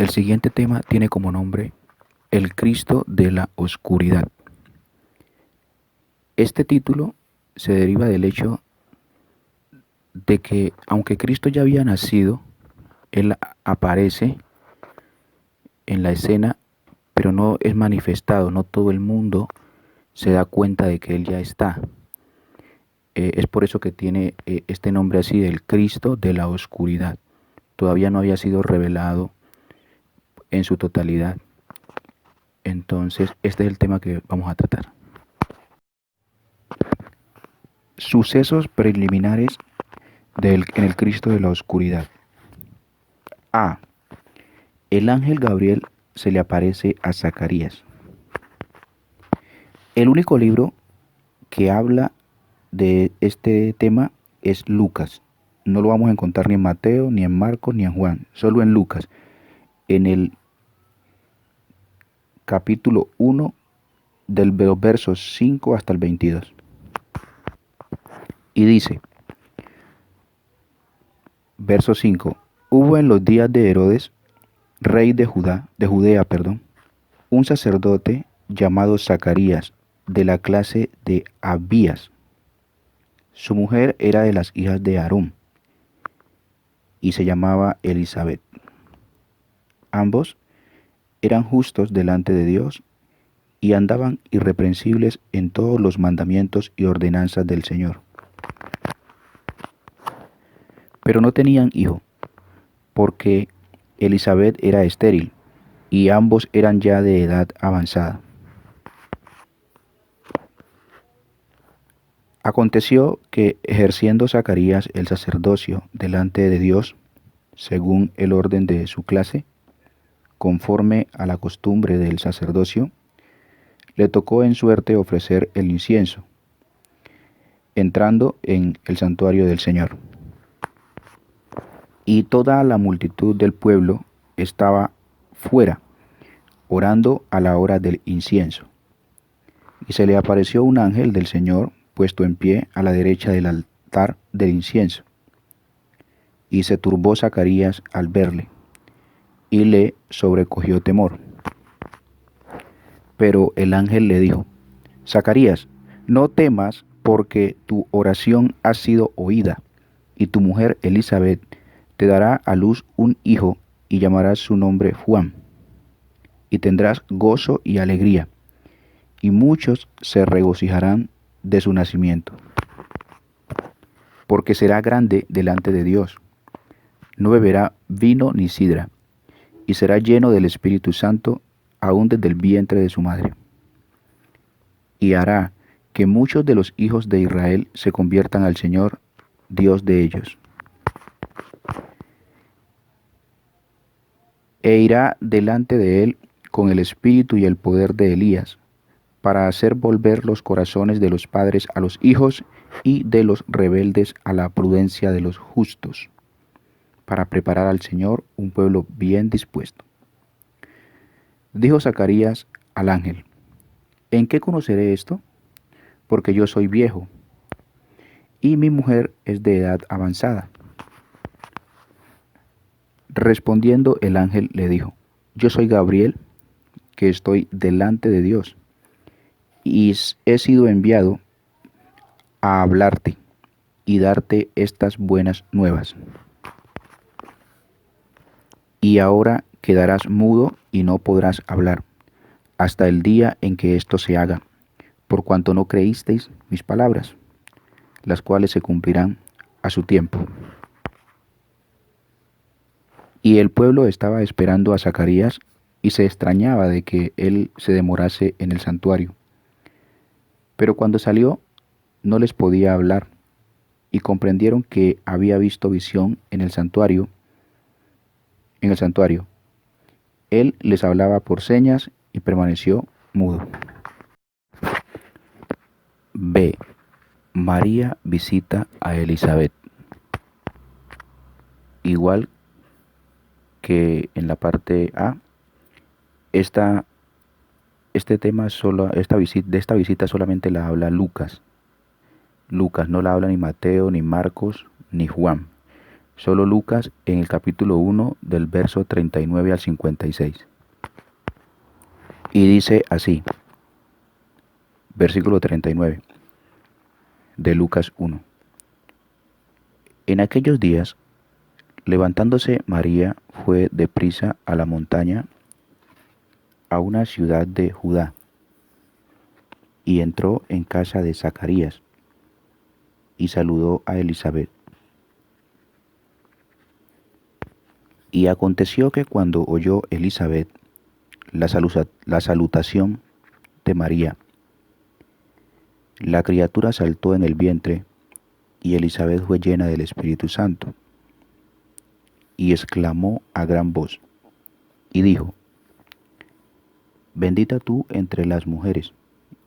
El siguiente tema tiene como nombre El Cristo de la Oscuridad. Este título se deriva del hecho de que, aunque Cristo ya había nacido, Él aparece en la escena, pero no es manifestado, no todo el mundo se da cuenta de que Él ya está. Es por eso que tiene este nombre así, el Cristo de la Oscuridad. Todavía no había sido revelado en su totalidad. Entonces, este es el tema que vamos a tratar. Sucesos preliminares en el Cristo de la Oscuridad. A. El ángel Gabriel se le aparece a Zacarías. El único libro que habla de este tema es Lucas. No lo vamos a encontrar ni en Mateo, ni en Marcos, ni en Juan, solo en Lucas, en el capítulo 1 del verso 5 hasta el 22. Y dice, verso 5, hubo en los días de Herodes, rey de Judea, un sacerdote llamado Zacarías, de la clase de Abías. Su mujer era de las hijas de Aarón y se llamaba Elizabeth. Ambos eran justos delante de Dios y andaban irreprensibles en todos los mandamientos y ordenanzas del Señor. Pero no tenían hijo, porque Elizabeth era estéril y ambos eran ya de edad avanzada. Aconteció que, ejerciendo Zacarías el sacerdocio delante de Dios, según el orden de su clase, conforme a la costumbre del sacerdocio, le tocó en suerte ofrecer el incienso, entrando en el santuario del Señor. Y toda la multitud del pueblo estaba fuera, orando a la hora del incienso. Y se le apareció un ángel del Señor puesto en pie a la derecha del altar del incienso. Y se turbó Zacarías al verle, y le sobrecogió temor. Pero el ángel le dijo, Zacarías, no temas, porque tu oración ha sido oída, y tu mujer Elizabeth te dará a luz un hijo, y llamarás su nombre Juan. Y tendrás gozo y alegría, y muchos se regocijarán de su nacimiento, porque será grande delante de Dios. No beberá vino ni sidra, y será lleno del Espíritu Santo aún desde el vientre de su madre. Y hará que muchos de los hijos de Israel se conviertan al Señor, Dios de ellos. E irá delante de él con el espíritu y el poder de Elías, para hacer volver los corazones de los padres a los hijos y de los rebeldes a la prudencia de los justos, para preparar al Señor un pueblo bien dispuesto. Dijo Zacarías al ángel, ¿en qué conoceré esto? Porque yo soy viejo, y mi mujer es de edad avanzada. Respondiendo el ángel le dijo, yo soy Gabriel, que estoy delante de Dios, y he sido enviado a hablarte y darte estas buenas nuevas. Y ahora quedarás mudo y no podrás hablar, hasta el día en que esto se haga, por cuanto no creísteis mis palabras, las cuales se cumplirán a su tiempo. Y el pueblo estaba esperando a Zacarías y se extrañaba de que él se demorase en el santuario. Pero cuando salió, no les podía hablar, y comprendieron que había visto visión en el santuario. Él les hablaba por señas y permaneció mudo. B. María visita a Elizabeth. Igual que en la parte A, este tema de esta visita solamente la habla Lucas. Lucas no la habla ni Mateo, ni Marcos, ni Juan. Solo Lucas en el capítulo 1 del verso 39 al 56. Y dice así, versículo 39 de Lucas 1. En aquellos días, levantándose María, fue deprisa a la montaña, a una ciudad de Judá, y entró en casa de Zacarías, y saludó a Elizabeth. Y aconteció que cuando oyó Elizabeth la salutación de María, la criatura saltó en el vientre, y Elizabeth fue llena del Espíritu Santo, y exclamó a gran voz, y dijo, bendita tú entre las mujeres,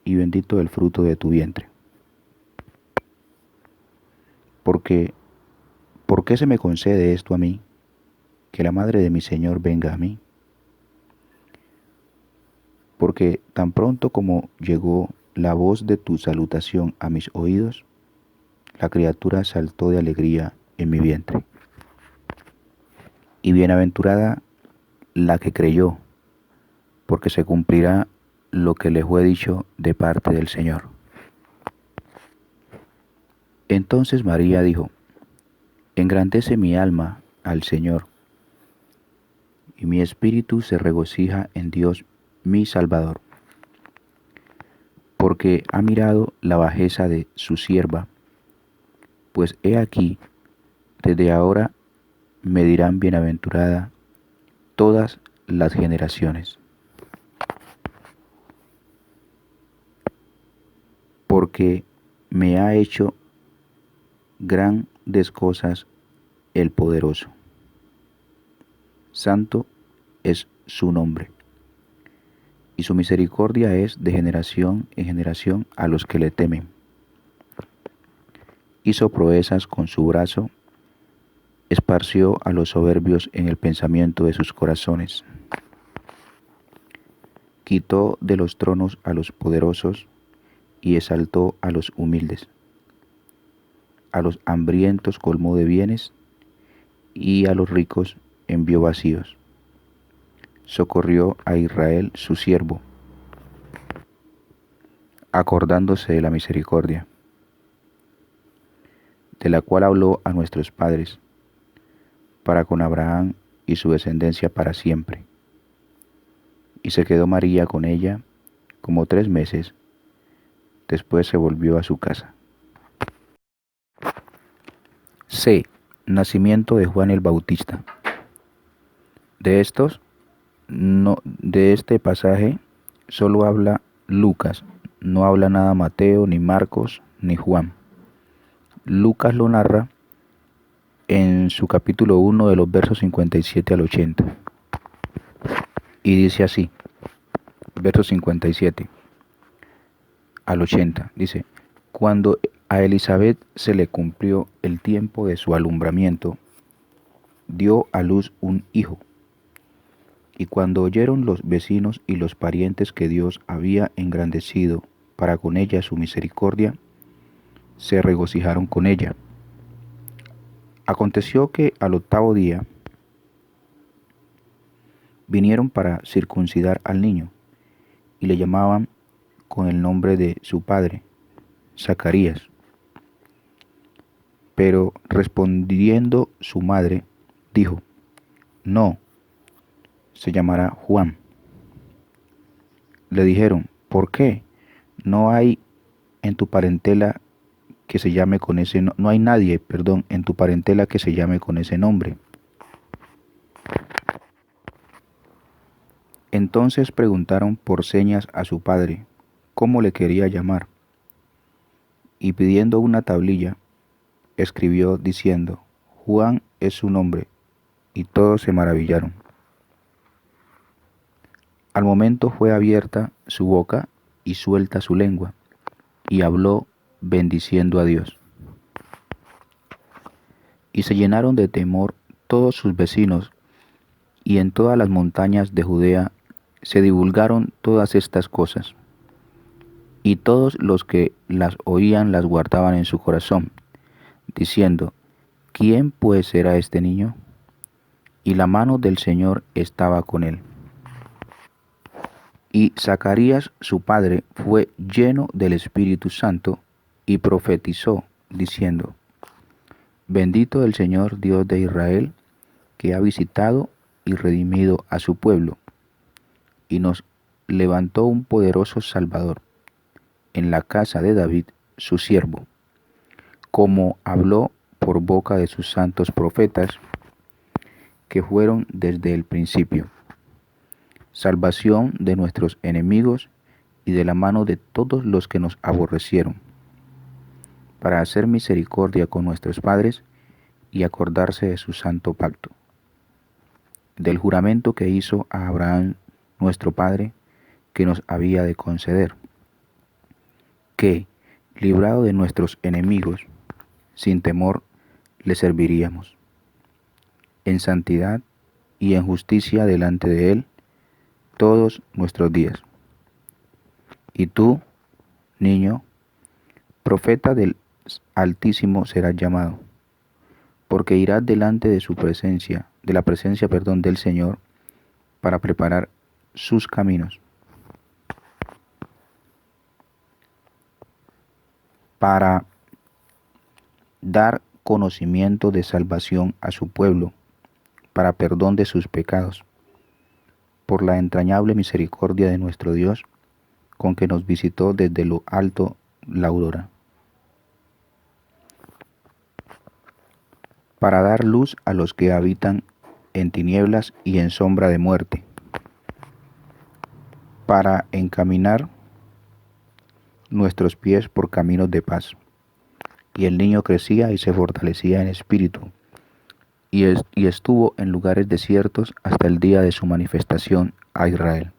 y bendito el fruto de tu vientre. Porque, ¿por qué se me concede esto a mí, que la madre de mi Señor venga a mí? Porque tan pronto como llegó la voz de tu salutación a mis oídos, la criatura saltó de alegría en mi vientre. Y bienaventurada la que creyó, porque se cumplirá lo que le fue dicho de parte del Señor. Entonces María dijo, engrandece mi alma al Señor, y mi espíritu se regocija en Dios mi Salvador, porque ha mirado la bajeza de su sierva, pues he aquí, desde ahora me dirán bienaventurada todas las generaciones. Porque me ha hecho grandes cosas el poderoso. Santo es su nombre, y su misericordia es de generación en generación a los que le temen. Hizo proezas con su brazo, esparció a los soberbios en el pensamiento de sus corazones. Quitó de los tronos a los poderosos y exaltó a los humildes. A los hambrientos colmó de bienes y a los ricos envió vacíos. Socorrió a Israel su siervo, acordándose de la misericordia, de la cual habló a nuestros padres, para con Abraham y su descendencia para siempre. Y se quedó María con ella como 3 meses, después se volvió a su casa. C. Nacimiento de Juan el Bautista. De este pasaje solo habla Lucas, no habla nada Mateo, ni Marcos, ni Juan. Lucas lo narra en su capítulo 1 de los versos 57 al 80. Y dice así, versos 57 al 80, dice, cuando a Elizabeth se le cumplió el tiempo de su alumbramiento, dio a luz un hijo. Y cuando oyeron los vecinos y los parientes que Dios había engrandecido para con ella su misericordia, se regocijaron con ella. Aconteció que al 8º día vinieron para circuncidar al niño, y le llamaban con el nombre de su padre, Zacarías. Pero respondiendo su madre, dijo, no, se llamará Juan. Le dijeron, ¿por qué? No hay en tu parentela que se llame con ese no hay nadie, en tu parentela que se llame con ese nombre. Entonces preguntaron por señas a su padre cómo le quería llamar, y pidiendo una tablilla, escribió diciendo, Juan es su nombre, y todos se maravillaron. Al momento fue abierta su boca y suelta su lengua, y habló bendiciendo a Dios. Y se llenaron de temor todos sus vecinos, y en todas las montañas de Judea se divulgaron todas estas cosas. Y todos los que las oían las guardaban en su corazón, diciendo, ¿quién pues era este niño? Y la mano del Señor estaba con él. Y Zacarías su padre fue lleno del Espíritu Santo y profetizó, diciendo: Bendito el Señor Dios de Israel, que ha visitado y redimido a su pueblo, y nos levantó un poderoso Salvador en la casa de David, su siervo, como habló por boca de sus santos profetas, que fueron desde el principio, salvación de nuestros enemigos y de la mano de todos los que nos aborrecieron, para hacer misericordia con nuestros padres y acordarse de su santo pacto, del juramento que hizo a Abraham nuestro padre, que nos había de conceder, que, librado de nuestros enemigos, sin temor le serviríamos, en santidad y en justicia delante de él todos nuestros días. Y tú, niño, profeta del Altísimo serás llamado, porque irás delante de su presencia, de la presencia, del Señor, para preparar sus caminos, para dar conocimiento de salvación a su pueblo, para perdón de sus pecados, por la entrañable misericordia de nuestro Dios, con que nos visitó desde lo alto la aurora, para dar luz a los que habitan en tinieblas y en sombra de muerte, para encaminar nuestros pies por caminos de paz. Y el niño crecía y se fortalecía en espíritu, y estuvo en lugares desiertos hasta el día de su manifestación a Israel.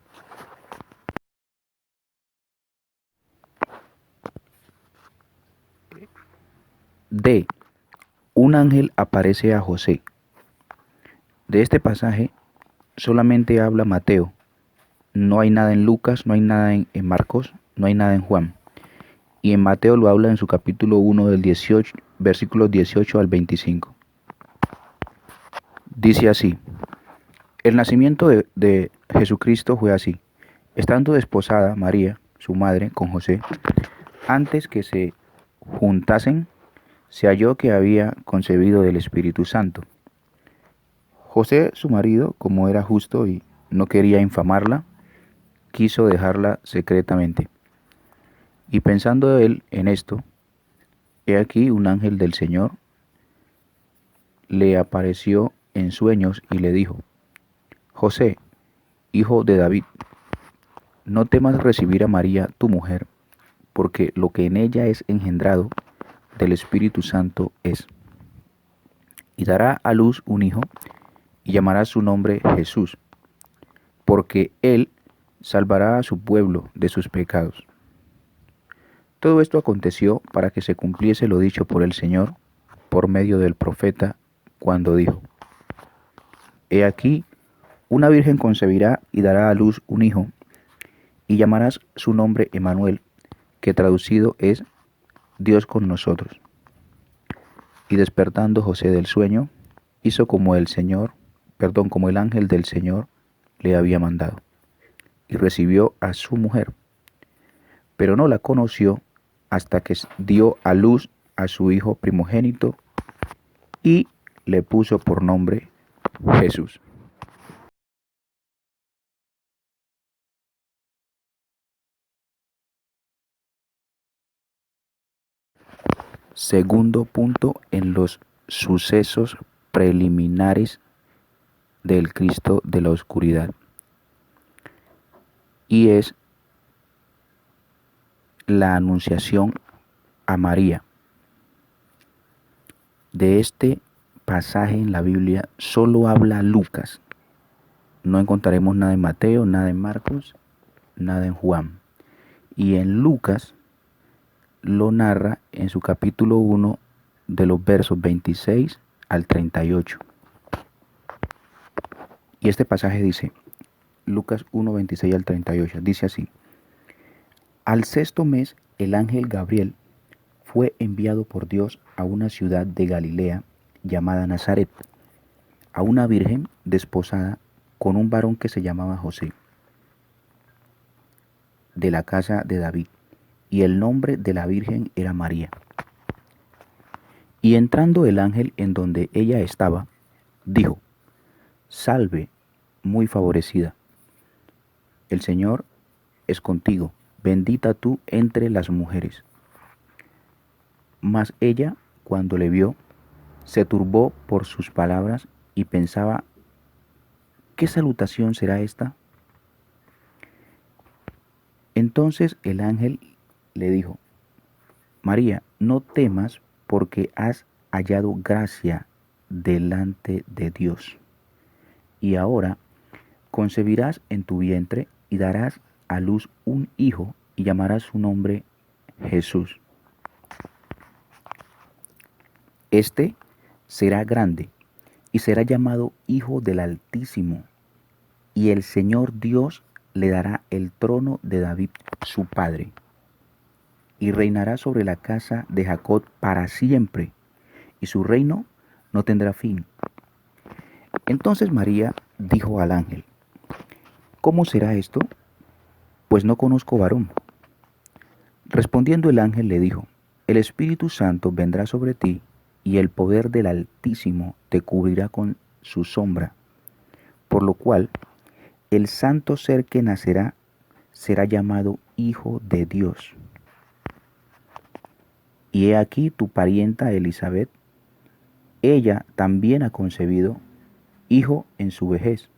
D. Un ángel aparece a José. De este pasaje solamente habla Mateo. No hay nada en Lucas, no hay nada en Marcos, no hay nada en Juan. Y en Mateo lo habla en su capítulo 1 del 18, versículos 18 al 25. Dice así: el nacimiento de Jesucristo fue así. Estando desposada María, su madre, con José, antes que se juntasen, se halló que había concebido del Espíritu Santo. José, su marido, como era justo y no quería infamarla, quiso dejarla secretamente. Y pensando él en esto, he aquí un ángel del Señor le apareció en sueños y le dijo: José, hijo de David, no temas recibir a María tu mujer, porque lo que en ella es engendrado del Espíritu Santo es. Y dará a luz un hijo, y llamará su nombre Jesús, porque él salvará a su pueblo de sus pecados. Todo esto aconteció para que se cumpliese lo dicho por el Señor por medio del profeta, cuando dijo: He aquí, una virgen concebirá y dará a luz un hijo, y llamarás su nombre Emmanuel, que traducido es Dios con nosotros. Y despertando José del sueño, hizo como como el ángel del Señor le había mandado, y recibió a su mujer, pero no la conoció hasta que dio a luz a su hijo primogénito, y le puso por nombre Jesús. Segundo punto en los sucesos preliminares del Cristo de la oscuridad, y es la anunciación a María. De este pasaje en la Biblia solo habla Lucas. No encontraremos nada en Mateo, nada en Marcos, nada en Juan. Y en Lucas lo narra en su capítulo 1 de los versos 26 al 38. Y este pasaje dice, Lucas 1, 26 al 38, dice así: al sexto mes, el ángel Gabriel fue enviado por Dios a una ciudad de Galilea llamada Nazaret, a una virgen desposada con un varón que se llamaba José, de la casa de David, y el nombre de la virgen era María. Y entrando el ángel en donde ella estaba, dijo: Salve, muy favorecida, el Señor es contigo, bendita tú entre las mujeres. Mas ella, cuando le vio, se turbó por sus palabras y pensaba: ¿qué salutación será esta? Entonces el ángel le dijo: María, no temas, porque has hallado gracia delante de Dios. Y ahora concebirás en tu vientre y darás a luz un hijo y llamarás su nombre Jesús. Este será grande y será llamado Hijo del Altísimo, y el Señor Dios le dará el trono de David su padre, y reinará sobre la casa de Jacob para siempre, y su reino no tendrá fin. Entonces María dijo al ángel: ¿cómo será esto? Pues no conozco varón. Respondiendo el ángel le dijo: el Espíritu Santo vendrá sobre ti, y el poder del Altísimo te cubrirá con su sombra, por lo cual el santo ser que nacerá será llamado Hijo de Dios. Y he aquí tu parienta Elizabeth, ella también ha concebido hijo en su vejez,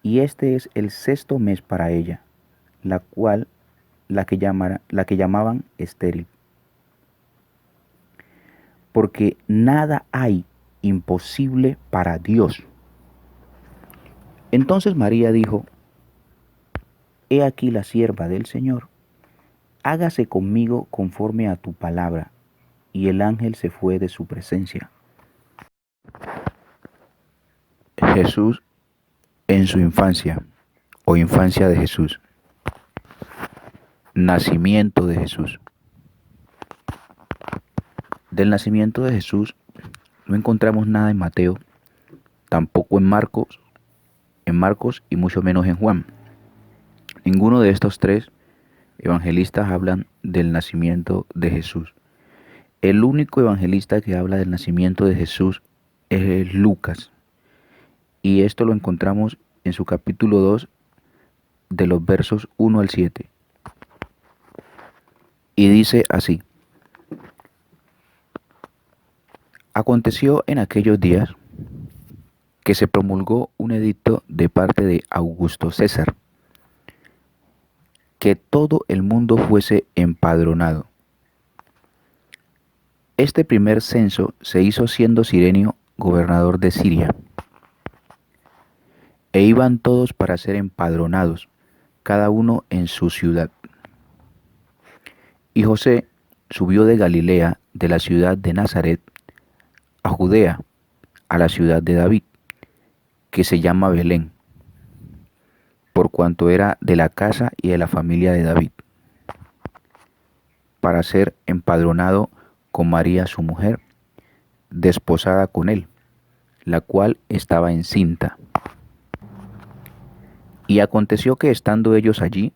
y este es el 6º mes para ella, la que llamaban estéril, porque nada hay imposible para Dios. Entonces María dijo: he aquí la sierva del Señor, hágase conmigo conforme a tu palabra. Y el ángel se fue de su presencia. Jesús en su infancia, o infancia de Jesús. Nacimiento de Jesús. Del nacimiento de Jesús no encontramos nada en Mateo, tampoco en Marcos y mucho menos en Juan. Ninguno de estos 3 evangelistas hablan del nacimiento de Jesús. El único evangelista que habla del nacimiento de Jesús es Lucas, y esto lo encontramos en su capítulo 2, de los versos 1 al 7. Y dice así: aconteció en aquellos días que se promulgó un edicto de parte de Augusto César, que todo el mundo fuese empadronado. Este primer censo se hizo siendo Cirenio gobernador de Siria, e iban todos para ser empadronados, cada uno en su ciudad. Y José subió de Galilea, de la ciudad de Nazaret, a Judea, a la ciudad de David, que se llama Belén, por cuanto era de la casa y de la familia de David, para ser empadronado con María su mujer, desposada con él, la cual estaba encinta. Y aconteció que estando ellos allí,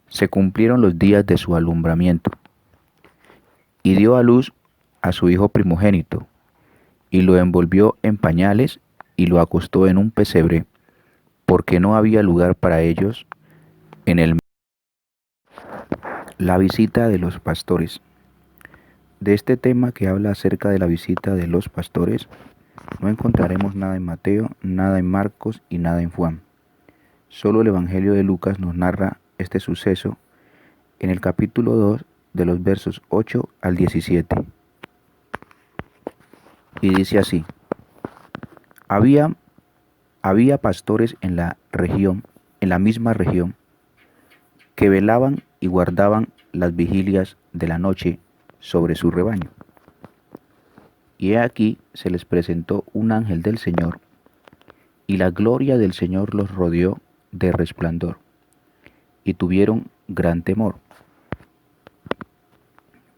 se cumplieron los días de su alumbramiento, y dio a luz a su hijo primogénito, y lo envolvió en pañales y lo acostó en un pesebre, porque no había lugar para ellos en el. La visita de los pastores. De este tema que habla acerca de la visita de los pastores, no encontraremos nada en Mateo, nada en Marcos y nada en Juan. Solo el Evangelio de Lucas nos narra este suceso en el capítulo 2, de los versos 8 al 17. Y dice así: había pastores en la misma región, que velaban y guardaban las vigilias de la noche sobre su rebaño. Y he aquí se les presentó un ángel del Señor, y la gloria del Señor los rodeó de resplandor, y tuvieron gran temor.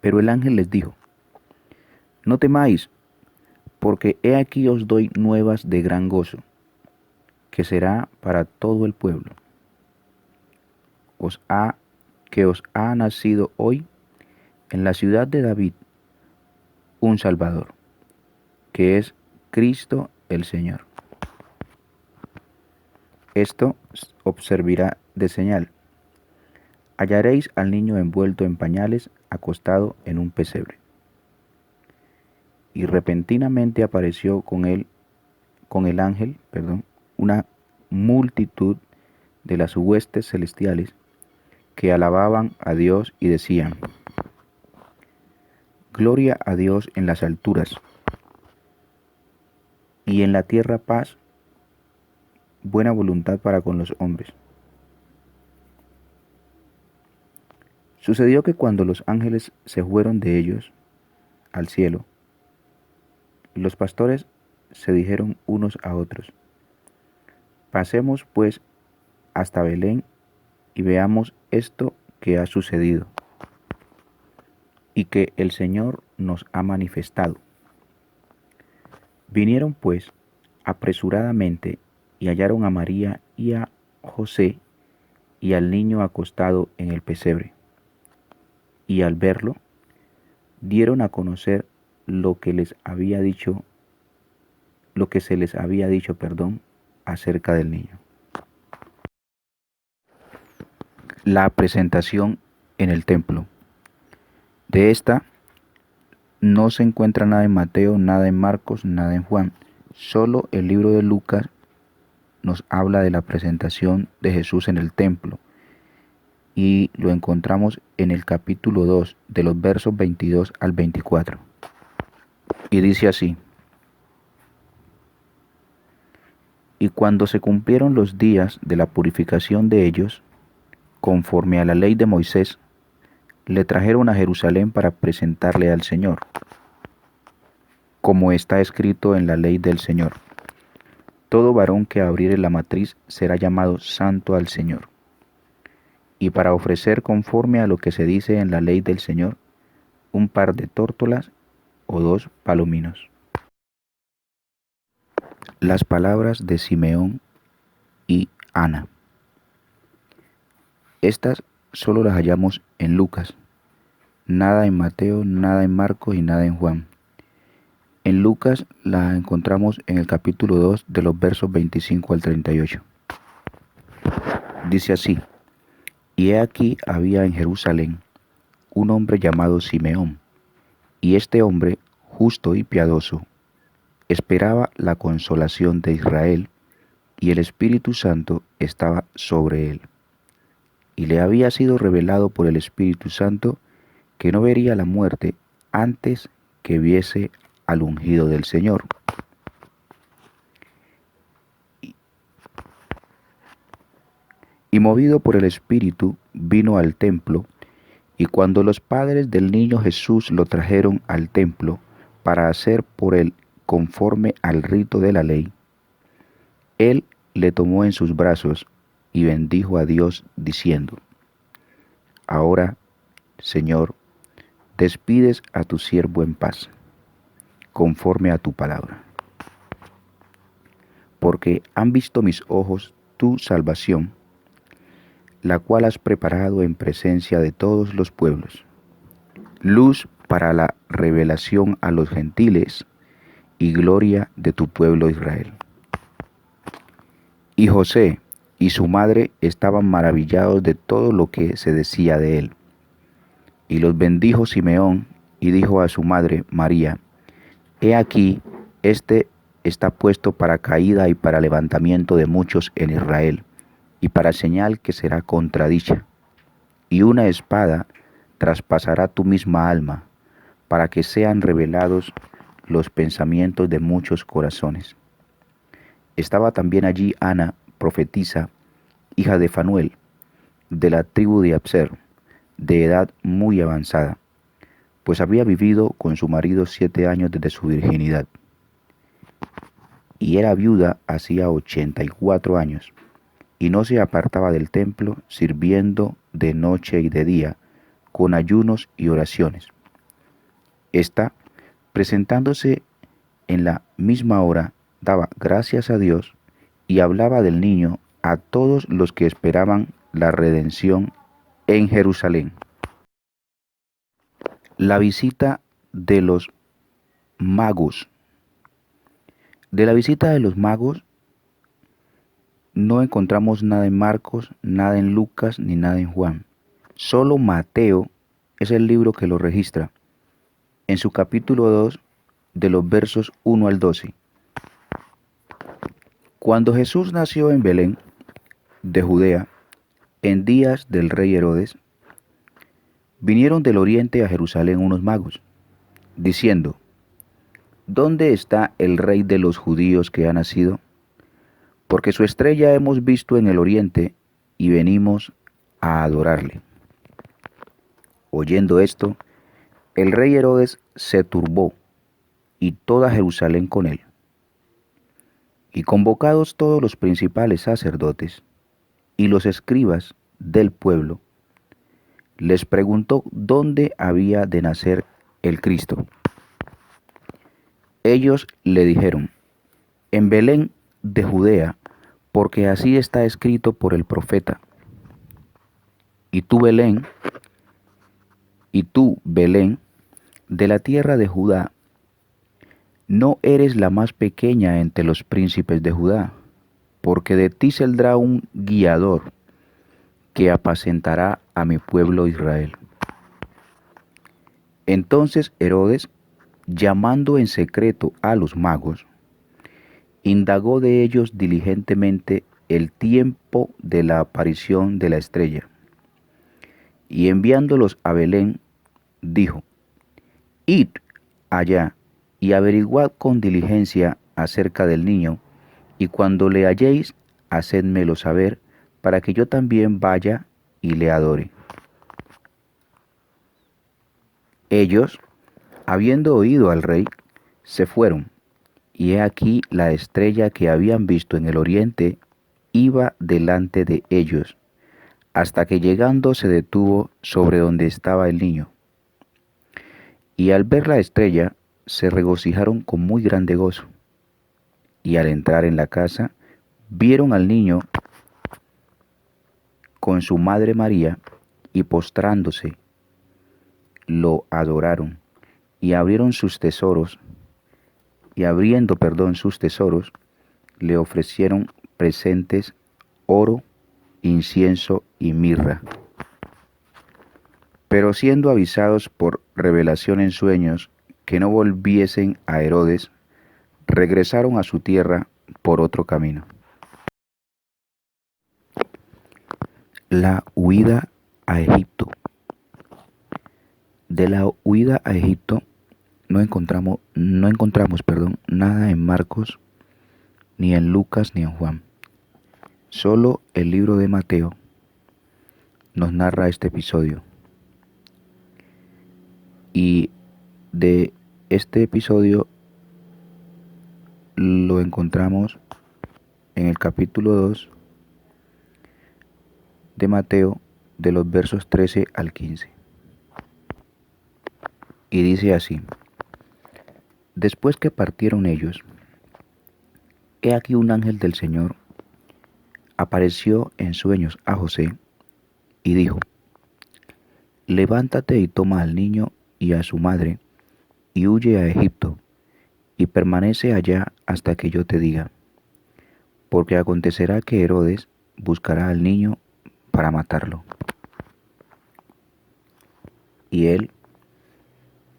Pero el ángel les dijo: no temáis, Porque he aquí os doy nuevas de gran gozo, que será para todo el pueblo. Que os ha nacido hoy en la ciudad de David un Salvador, que es Cristo el Señor. Esto os servirá de señal. Hallaréis al niño envuelto en pañales, acostado en un pesebre. Y repentinamente apareció con el ángel, una multitud de las huestes celestiales que alababan a Dios y decían: Gloria a Dios en las alturas, y en la tierra paz, buena voluntad para con los hombres. Sucedió que cuando los ángeles se fueron de ellos al cielo, los pastores se dijeron unos a otros: Pasemos pues hasta Belén y veamos esto que ha sucedido y que el Señor nos ha manifestado. Vinieron pues apresuradamente y hallaron a María y a José y al niño acostado en el pesebre. Y al verlo, dieron a conocer lo que se les había dicho, acerca del niño. La presentación en el templo. De esta no se encuentra nada en Mateo, nada en Marcos, nada en Juan. Solo el libro de Lucas nos habla de la presentación de Jesús en el templo. Y lo encontramos en el capítulo 2, de los versos 22 al 24. Y dice así: Y cuando se cumplieron los días de la purificación de ellos, conforme a la ley de Moisés, le trajeron a Jerusalén para presentarle al Señor, como está escrito en la ley del Señor: Todo varón que abriere la matriz será llamado santo al Señor. Y para ofrecer conforme a lo que se dice en la ley del Señor, un par de tórtolas o 2 palominos. Las palabras de Simeón y Ana. Estas solo las hallamos en Lucas, nada en Mateo, nada en Marcos y nada en Juan. En Lucas la encontramos en el capítulo 2, de los versos 25 al 38. Dice así: Y he aquí había en Jerusalén un hombre llamado Simeón, y este hombre, justo y piadoso, esperaba la consolación de Israel, y el Espíritu Santo estaba sobre él. Y le había sido revelado por el Espíritu Santo que no vería la muerte antes que viese al ungido del Señor. Y movido por el Espíritu, vino al templo, y cuando los padres del niño Jesús lo trajeron al templo para hacer por él conforme al rito de la ley, él le tomó en sus brazos y bendijo a Dios diciendo: Ahora, Señor, despides a tu siervo en paz, conforme a tu palabra. Porque han visto mis ojos tu salvación, la cual has preparado en presencia de todos los pueblos, luz para la revelación a los gentiles y gloria de tu pueblo Israel. Y José y su madre estaban maravillados de todo lo que se decía de él. Y los bendijo Simeón y dijo a su madre María: He aquí, este está puesto para caída y para levantamiento de muchos en Israel, y para señal que será contradicha. Y una espada traspasará tu misma alma, para que sean revelados los pensamientos de muchos corazones. Estaba también allí Ana, profetisa, hija de Fanuel, de la tribu de Abser, de edad muy avanzada, pues había vivido con su marido 7 años desde su virginidad. Y era viuda hacía 84 años, y no se apartaba del templo, sirviendo de noche y de día, con ayunos y oraciones. Esta, presentándose en la misma hora daba gracias a Dios y hablaba del niño a todos los que esperaban la redención en Jerusalén. La visita de los magos. De la visita de los magos no encontramos nada en Marcos, nada en Lucas ni nada en Juan. Solo Mateo es el libro que lo registra en su capítulo 2 de los versos 1 al 12. Cuando Jesús nació en Belén de Judea, en días del rey Herodes, vinieron del oriente a Jerusalén unos magos, diciendo: ¿Dónde está el rey de los judíos que ha nacido? Porque su estrella hemos visto en el oriente y venimos a adorarle. Oyendo esto, el rey Herodes se turbó y toda Jerusalén con él. Y convocados todos los principales sacerdotes y los escribas del pueblo, les preguntó dónde había de nacer el Cristo. Ellos le dijeron: en Belén de Judea, porque así está escrito por el profeta. Y tú, Belén, de la tierra de Judá, no eres la más pequeña entre los príncipes de Judá, porque de ti saldrá un guiador que apacentará a mi pueblo Israel. Entonces Herodes, llamando en secreto a los magos, indagó de ellos diligentemente el tiempo de la aparición de la estrella, y enviándolos a Belén, dijo: id allá y averiguad con diligencia acerca del niño, y cuando le halléis, hacedmelo saber, para que yo también vaya y le adore. Ellos, habiendo oído al rey, se fueron, y he aquí la estrella que habían visto en el oriente iba delante de ellos, hasta que llegando se detuvo sobre donde estaba el niño. Y al ver la estrella, se regocijaron con muy grande gozo. Y al entrar en la casa, vieron al niño con su madre María, y postrándose, lo adoraron, y abrieron sus tesoros, y abriendo, sus tesoros, le ofrecieron presentes: oro, incienso y mirra. Pero siendo avisados por revelación en sueños que no volviesen a Herodes, regresaron a su tierra por otro camino. La huida a Egipto. De la huida a Egipto no encontramos nada en Marcos, ni en Lucas, ni en Juan. Solo el libro de Mateo nos narra este episodio. Y de este episodio lo encontramos en el capítulo 2 de Mateo, de los versos 13 al 15. Y dice así: después que partieron ellos, he aquí un ángel del Señor apareció en sueños a José y dijo: levántate y toma al niño y a su madre y huye a Egipto y permanece allá hasta que yo te diga, porque acontecerá que Herodes buscará al niño para matarlo. Y él,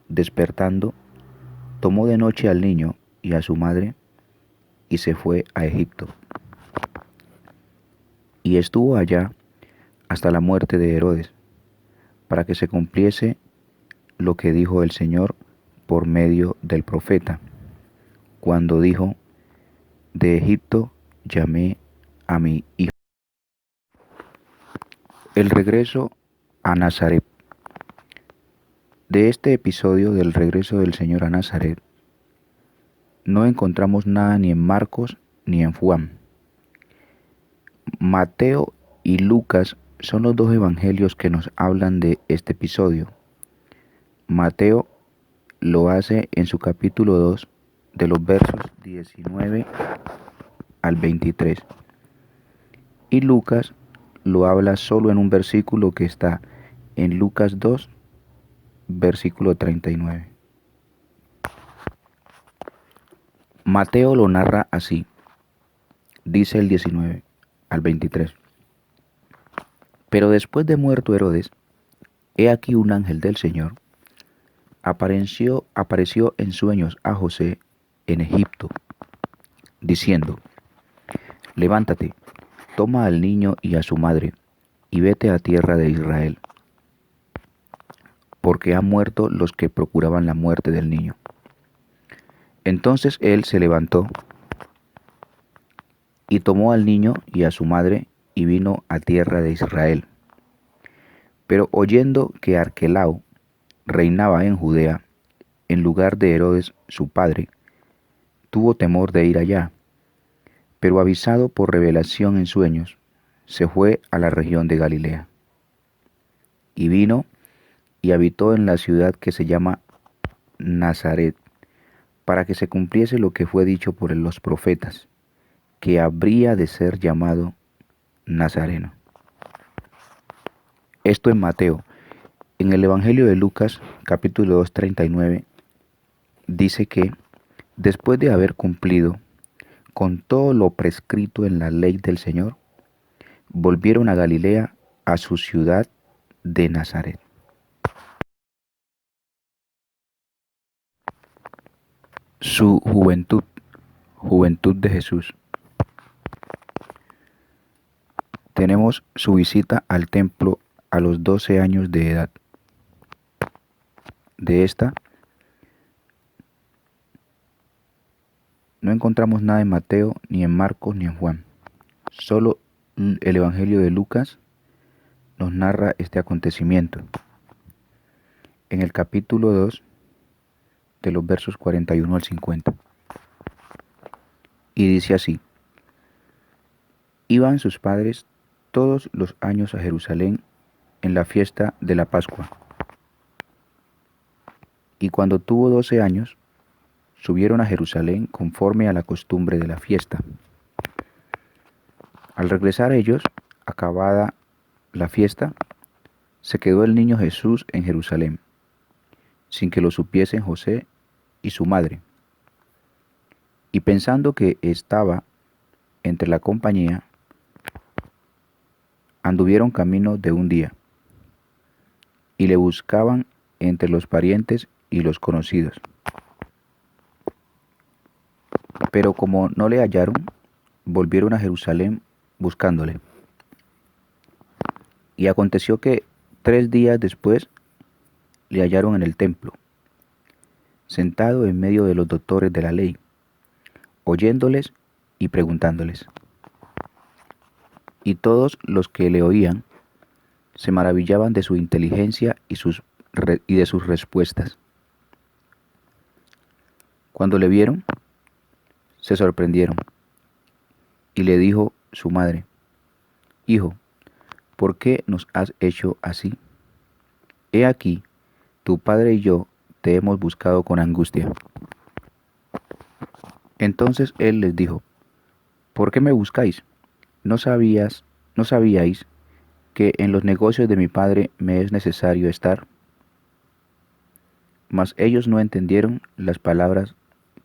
despertando, tomó de noche al niño y a su madre y se fue a Egipto. Y estuvo allá hasta la muerte de Herodes, para que se cumpliese lo que dijo el Señor por medio del profeta, cuando dijo: de Egipto llamé a mi hijo. El regreso a Nazaret. De este episodio del regreso del Señor a Nazaret, no encontramos nada ni en Marcos ni en Juan. Mateo y Lucas son los dos evangelios que nos hablan de este episodio. Mateo lo hace en su capítulo 2, de los versos 19 al 23. Y Lucas lo habla solo en un versículo que está en Lucas 2, versículo 39. Mateo lo narra así, dice el 19 al 23. Pero después de muerto Herodes, he aquí un ángel del Señor apareció en sueños a José en Egipto, diciendo: Levántate, toma al niño y a su madre, y vete a tierra de Israel, porque han muerto los que procuraban la muerte del niño. Entonces él se levantó y tomó al niño y a su madre y vino a tierra de Israel. Pero oyendo que Arquelao reinaba en Judea, en lugar de Herodes su padre, tuvo temor de ir allá, pero avisado por revelación en sueños, se fue a la región de Galilea. Y vino y habitó en la ciudad que se llama Nazaret, para que se cumpliese lo que fue dicho por los profetas, que habría de ser llamado Nazareno. Esto en Mateo. En el Evangelio de Lucas, capítulo 2, 39, dice que después de haber cumplido con todo lo prescrito en la ley del Señor, volvieron a Galilea, a su ciudad de Nazaret. Su juventud de Jesús. Tenemos su visita al templo a los 12 años de edad. De esta no encontramos nada en Mateo, ni en Marcos, ni en Juan. Solo el Evangelio de Lucas nos narra este acontecimiento. En el capítulo 2, de los versos 41 al 50. Y dice así: Iban sus padres todos los años a Jerusalén en la fiesta de la Pascua. Y cuando tuvo 12 años, subieron a Jerusalén conforme a la costumbre de la fiesta. Al regresar ellos, acabada la fiesta, se quedó el niño Jesús en Jerusalén, sin que lo supiesen José y su madre. Y pensando que estaba entre la compañía, anduvieron camino de un día, y le buscaban entre los parientes y los conocidos. Pero como no le hallaron, volvieron a Jerusalén buscándole. Y aconteció que 3 días después le hallaron en el templo, sentado en medio de los doctores de la ley, oyéndoles y preguntándoles. Y todos los que le oían se maravillaban de su inteligencia y de sus respuestas. Cuando le vieron, se sorprendieron, y le dijo su madre: Hijo, ¿por qué nos has hecho así? He aquí, tu padre y yo te hemos buscado con angustia. Entonces él les dijo: ¿Por qué me buscáis? ¿No sabíais que en los negocios de mi padre me es necesario estar? Mas ellos no entendieron las palabras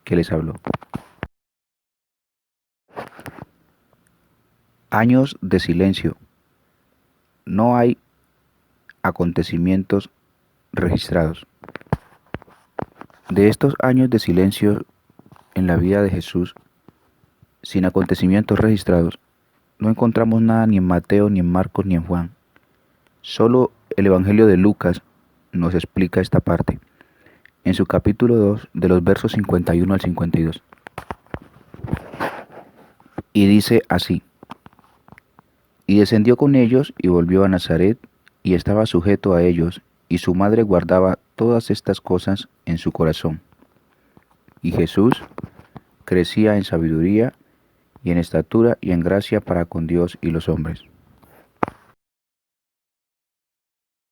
que les habló. Años de silencio. No hay acontecimientos registrados. De estos años de silencio en la vida de Jesús, sin acontecimientos registrados, no encontramos nada ni en Mateo, ni en Marcos, ni en Juan. Solo el Evangelio de Lucas nos explica esta parte, en su capítulo 2, de los versos 51 al 52. Y dice así: Y descendió con ellos y volvió a Nazaret, y estaba sujeto a ellos, y su madre guardaba todas estas cosas en su corazón. Y Jesús crecía en sabiduría y en estatura y en gracia para con Dios y los hombres.